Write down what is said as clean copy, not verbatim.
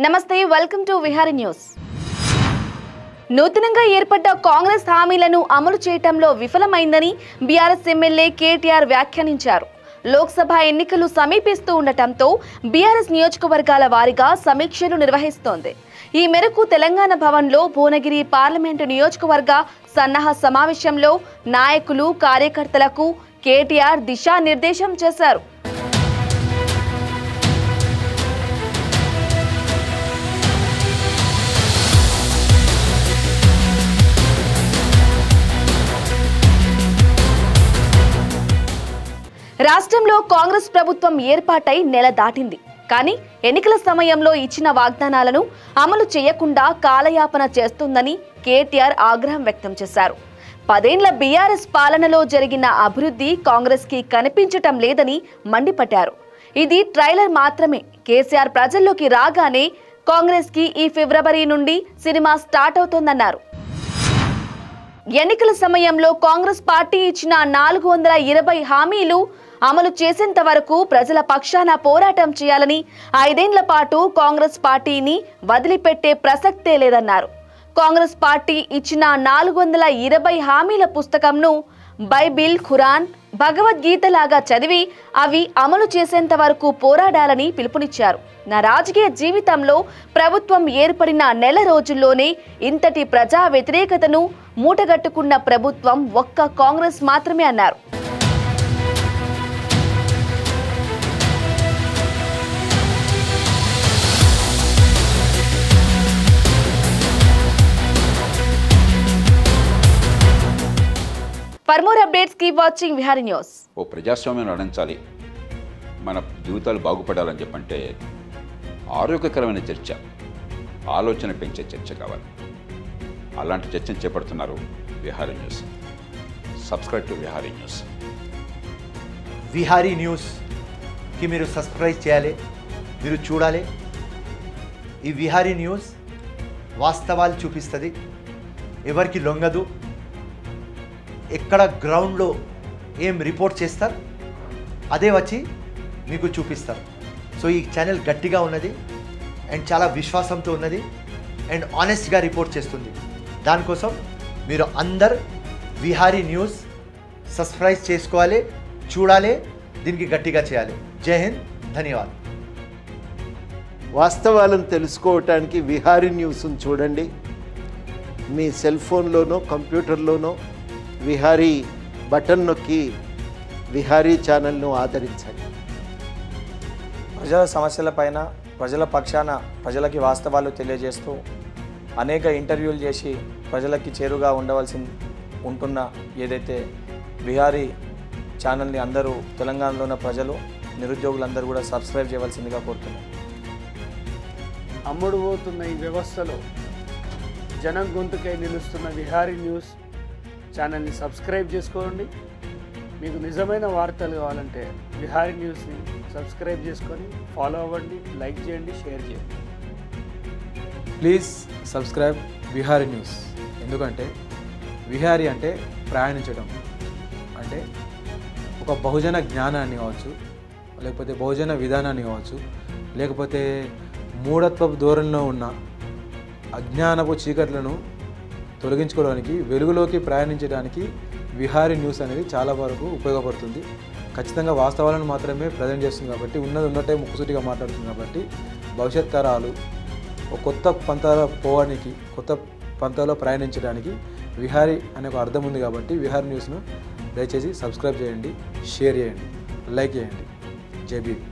నమస్తే welcome to Vihari news. నూతనంగా ఏర్పడ్డ కాంగ్రెస్ హామీలను అమలు చేయటంలో విఫలమైందని బీఆర్ఎస్ ఎమ్మెల్యే కేటీఆర్ వ్యాఖ్యానించారు. లోక్సభ ఎన్నికలు సమీపిస్తూ ఉండటంతో బీఆర్ఎస్ నియోజకవర్గాల వారీగా సమీక్షలు నిర్వహిస్తోంది. ఈ మేరకు తెలంగాణ భవన్లో భువనగిరి పార్లమెంటు నియోజకవర్గ సన్నాహ సమావేశంలో నాయకులు కార్యకర్తలకు కేటీఆర్ దిశానిర్దేశం చేశారు. రాష్ట్రంలో కాంగ్రెస్ ప్రభుత్వం ఏర్పాటై నెల దాటింది. కానీ ఎన్నికల సమయంలో ఇచ్చిన వాగ్దానాలను అమలు చేయకుండా కాలయాపన చేస్తుందని కేటీఆర్ ఆగ్రహం వ్యక్తం చేశారు. 10 ఏళ్ల బీఆర్ఎస్ పాలనలో జరిగిన అభివృద్ధి కాంగ్రెస్ కి కనిపించటం లేదని మండిపడ్డారు. ఇది ట్రైలర్ మాత్రమే. కేసీఆర్ ప్రజల్లోకి రాగానే కాంగ్రెస్ కి ఈ ఫిబ్రవరి నుండి సినిమా స్టార్ట్ అవుతోందన్నారు. ఎన్నికల సమయంలో కాంగ్రెస్ పార్టీ ఇచ్చిన 420 హామీలు అమలు చేసేంత వరకు ప్రజల పక్షాన పోరాటం చేయాలని, 5 ఏళ్ల పాటు కాంగ్రెస్ పార్టీని వదిలిపెట్టే ప్రసక్తే లేదన్నారు. కాంగ్రెస్ పార్టీ ఇచ్చిన 420 హామీల పుస్తకంను బైబిల్, ఖురాన్, భగవద్గీతలాగా చదివి అవి అమలు చేసేంత వరకు పోరాడాలని పిలుపునిచ్చారు. నా రాజకీయ జీవితంలో ప్రభుత్వం ఏర్పడిన నెల రోజుల్లోనే ఇంతటి ప్రజా వ్యతిరేకతను మూటగట్టుకున్న ప్రభుత్వం ఒక్క కాంగ్రెస్ మాత్రమే అన్నారు. For more updates, keep watching Vihari News. ఓ ప్రజాస్వామ్యం నడించాలి, మన జీవితాలు బాగుపడాలని చెప్పంటే ఆరోగ్యకరమైన చర్చ, ఆలోచన పెంచే చర్చ కావాలి. అలాంటి చర్చను చేపడుతున్నారు Vihari news. Subscribe to Vihari news. Vihari న్యూస్కి మీరు సబ్స్క్రైబ్ చేయాలి, మీరు చూడాలి. ఈ విహారీ న్యూస్ వాస్తవాలు చూపిస్తుంది, ఎవరికి లొంగదు. ఎక్కడ గ్రౌండ్లో ఏం రిపోర్ట్ చేస్తారు అదే వచ్చి మీకు చూపిస్తారు. సో ఈ ఛానల్ గట్టిగా ఉన్నది అండ్ చాలా విశ్వాసంతో ఉన్నది అండ్ ఆనెస్ట్గా రిపోర్ట్ చేస్తుంది. దానికోసం మీరు అందరు విహారీ న్యూస్ సబ్స్క్రైబ్ చేసుకోవాలి, చూడాలి, దీనికి గట్టిగా చేయాలి. జై హింద్, ధన్యవాదాలు. వాస్తవాలను తెలుసుకోవటానికి విహారీ న్యూస్ను చూడండి. మీ సెల్ ఫోన్లోనో కంప్యూటర్లోనో విహారీ బటన్ నొక్కి విహారీ ఛానల్ను ఆదరించండి. ప్రజల సమస్యలపైన ప్రజల పక్షాన ప్రజలకి వాస్తవాలు తెలియజేస్తూ అనేక ఇంటర్వ్యూలు చేసి ప్రజలకి చేరుగా ఉంటున్న ఏదైతే విహారీ ఛానల్ని అందరూ తెలంగాణలో ఉన్న ప్రజలు, నిరుద్యోగులందరూ కూడా సబ్స్క్రైబ్ చేయవలసిందిగా కోరుతున్నాం. అమ్ముడు పోతున్న ఈ వ్యవస్థలో జనం గొంతుకై నిలుస్తున్న విహారీ న్యూస్ ఛానల్ని సబ్స్క్రైబ్ చేసుకోండి. మీకు నిజమైన వార్తలు కావాలంటే విహారీ న్యూస్ని సబ్స్క్రైబ్ చేసుకొని ఫాలో అవ్వండి, లైక్ చేయండి, షేర్ చేయండి. Please subscribe Vihari news. ఎందుకంటే విహారీ అంటే ప్రయాణించడం, అంటే ఒక బహుజన జ్ఞానాన్ని కావచ్చు, లేకపోతే బహుజన విధానాన్ని కావచ్చు, లేకపోతే మూఢత్వపు ధోరణిలో ఉన్న అజ్ఞానపు చీకట్లను తొలగించుకోవడానికి, వెలుగులోకి ప్రయాణించడానికి విహారీ న్యూస్ అనేది చాలా వరకు ఉపయోగపడుతుంది. ఖచ్చితంగా వాస్తవాలను మాత్రమే ప్రజెంట్ చేస్తుంది కాబట్టి, ఉన్నది ఉన్నట్టే ముక్కుసూటిగా మాట్లాడుతుంది కాబట్టి భవిష్యత్ తరాలు ఒక కొత్త పంతాలో పోవడానికి, కొత్త పంతాలో ప్రయాణించడానికి విహారీ అనే ఒక అర్థం ఉంది కాబట్టి విహారీ న్యూస్ను దయచేసి సబ్స్క్రైబ్ చేయండి, షేర్ చేయండి, లైక్ చేయండి. జై భీమ్.